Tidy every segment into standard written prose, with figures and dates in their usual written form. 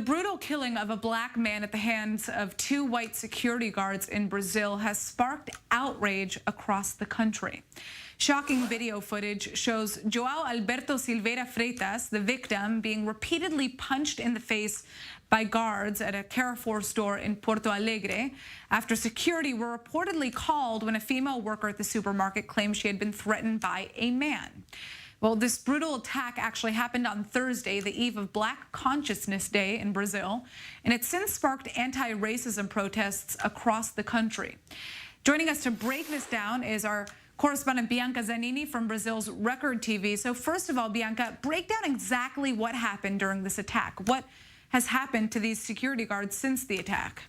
brutal killing of a black man at the hands of two white security guards in Brazil has sparked outrage across the country. Shocking video footage shows João Alberto Silveira Freitas, the victim, being repeatedly punched in the face by guards at a Carrefour store in Porto Alegre after security were reportedly called when a female worker at the supermarket claimed she had been threatened by a man. Well, this brutal attack actually happened on Thursday, the eve of Black Consciousness Day in Brazil, and it's since sparked anti-racism protests across the country. Joining us to break this down is our correspondent Bianca Zanini from Brazil's Record TV. So first of all, Bianca, break down exactly what happened during this attack. What has happened to these security guards since the attack?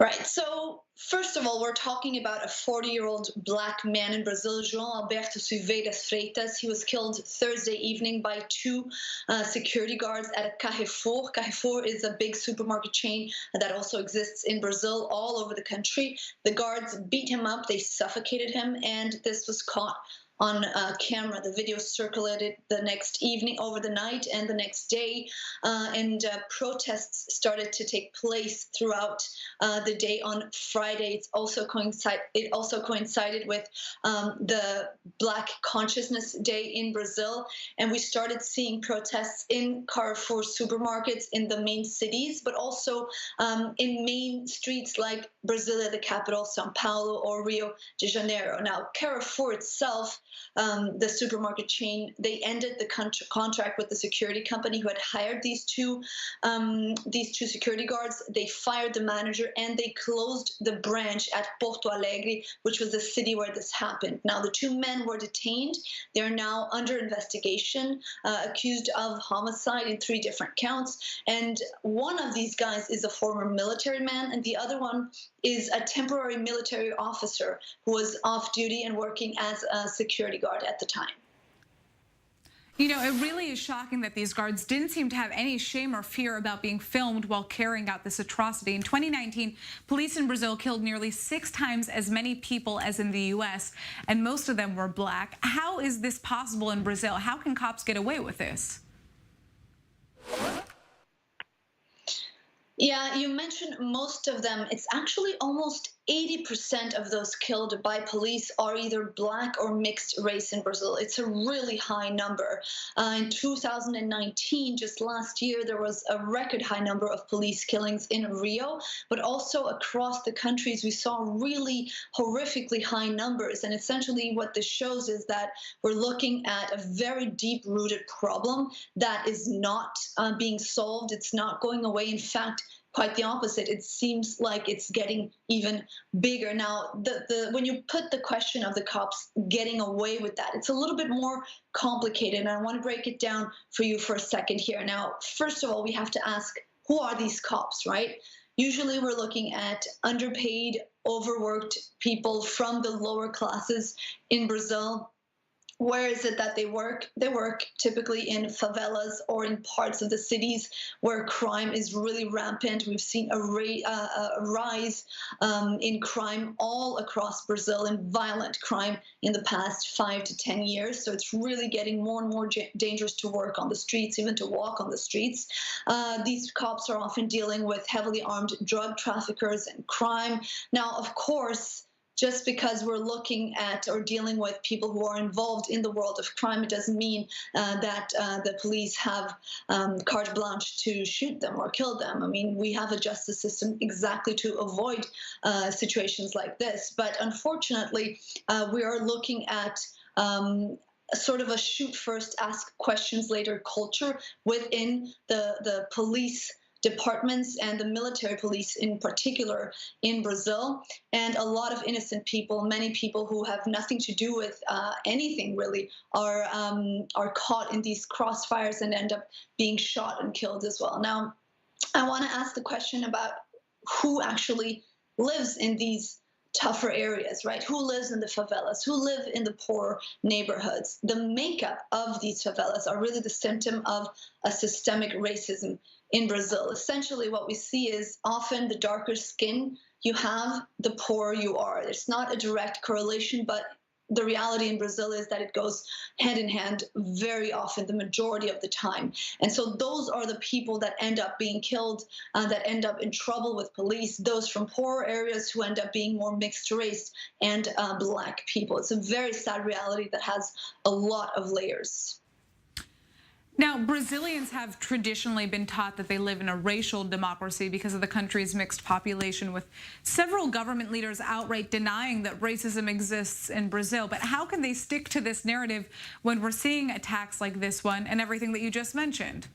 Right. So first of all, we're talking about a 40-year-old black man in Brazil, João Alberto Silveira Freitas. He was killed Thursday evening by two security guards at a Carrefour. Carrefour is a big supermarket chain that also exists in Brazil, all over the country. The guards beat him up, they suffocated him, and this was caught on camera. The video circulated the next evening, over the night, and the next day, and protests started to take place throughout the day on Friday. It also coincided with the Black Consciousness Day in Brazil, and we started seeing protests in Carrefour supermarkets in the main cities, but also in main streets like Brasilia, the capital, São Paulo, or Rio de Janeiro. Now, Carrefour itself, the supermarket chain, they ended the contract with the security company who had hired these two security guards. They fired the manager and they closed the branch at Porto Alegre, which was the city where this happened. Now, the two men were detained. They're now under investigation, accused of homicide in 3 different counts. And one of these guys is a former military man, and the other one is a temporary military officer who was off duty and working as a security guard at the time. You know, it really is shocking that these guards didn't seem to have any shame or fear about being filmed while carrying out this atrocity. In 2019, police in Brazil killed nearly 6 times as many people as in the US, and most of them were black. How is this possible in Brazil? How can cops get away with this? Yeah, you mentioned most of them. It's actually almost 80% of those killed by police are either black or mixed race in Brazil. It's a really high number. In 2019, just last year, there was a record high number of police killings in Rio, but also across the countries, we saw really horrifically high numbers. And essentially what this shows is that we're looking at a very deep-rooted problem that is not being solved. It's not going away. In fact, quite the opposite. It seems like it's getting even bigger. Now, when you put the question of the cops getting away with that, it's a little bit more complicated, and I want to break it down for you for a second here. Now, first of all, we have to ask, who are these cops, right? Usually we're looking at underpaid, overworked people from the lower classes in Brazil. Where is it that they work? They work typically in favelas or in parts of the cities where crime is really rampant. We've seen a rise in crime all across Brazil, and violent crime in the past 5 to 10 years. So it's really getting more and more dangerous to work on the streets, even to walk on the streets. These cops are often dealing with heavily armed drug traffickers and crime. Now, of course, just because we're looking at or dealing with people who are involved in the world of crime, it doesn't mean that the police have carte blanche to shoot them or kill them. I mean, we have a justice system exactly to avoid situations like this. But unfortunately, we are looking at sort of a shoot first, ask questions later culture within the police departments and the military police in particular in Brazil. And a lot of innocent people, many people who have nothing to do with anything really, are caught in these crossfires and end up being shot and killed as well. Now, I want to ask the question about who actually lives in these tougher areas, right? Who lives in the favelas? Who live in the poor neighborhoods? The makeup of these favelas are really the symptom of a systemic racism in Brazil. Essentially, what we see is often the darker skin you have, the poorer you are. It's not a direct correlation, but the reality in Brazil is that it goes hand in hand very often, the majority of the time. And so those are the people that end up being killed, that end up in trouble with police, those from poorer areas who end up being more mixed race and Black people. It's a very sad reality that has a lot of layers. Now, Brazilians have traditionally been taught that they live in a racial democracy because of the country's mixed population, with several government leaders outright denying that racism exists in Brazil. But how can they stick to this narrative when we're seeing attacks like this one and everything that you just mentioned?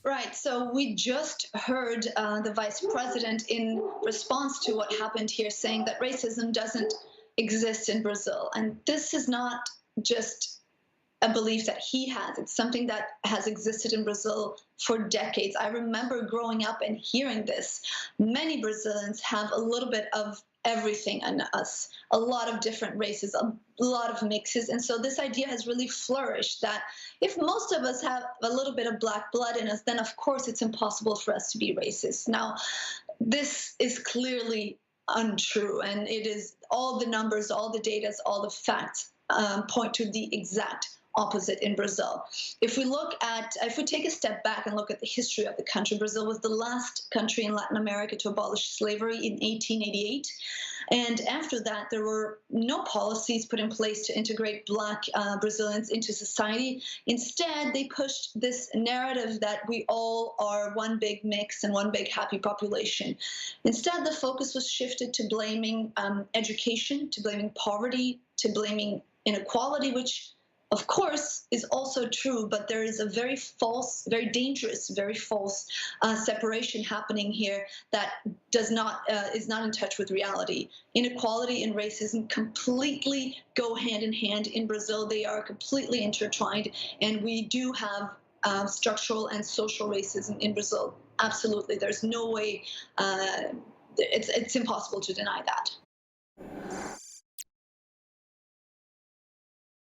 Right. So we just heard the vice president, in response to what happened here, saying that racism doesn't exist in Brazil. And this is not just a belief that he has. It's something that has existed in Brazil for decades. I remember growing up and hearing this. Many Brazilians have a little bit of everything in us, a lot of different races, a lot of mixes. And so this idea has really flourished that if most of us have a little bit of Black blood in us, then of course it's impossible for us to be racist. Now, this is clearly untrue, and it is all the numbers, all the data, all the facts point to the exact opposite in Brazil. If we take a step back and look at the history of the country, Brazil was the last country in Latin America to abolish slavery in 1888. And after that, there were no policies put in place to integrate Black Brazilians into society. Instead, they pushed this narrative that we all are one big mix and one big happy population. Instead, the focus was shifted to blaming education, to blaming poverty, to blaming inequality, which of course is also true, but there is a very false, very dangerous, very false separation happening here that is not in touch with reality. Inequality and racism completely go hand in hand in Brazil. They are completely intertwined, and we do have structural and social racism in Brazil. Absolutely, there's no way. It's impossible to deny that.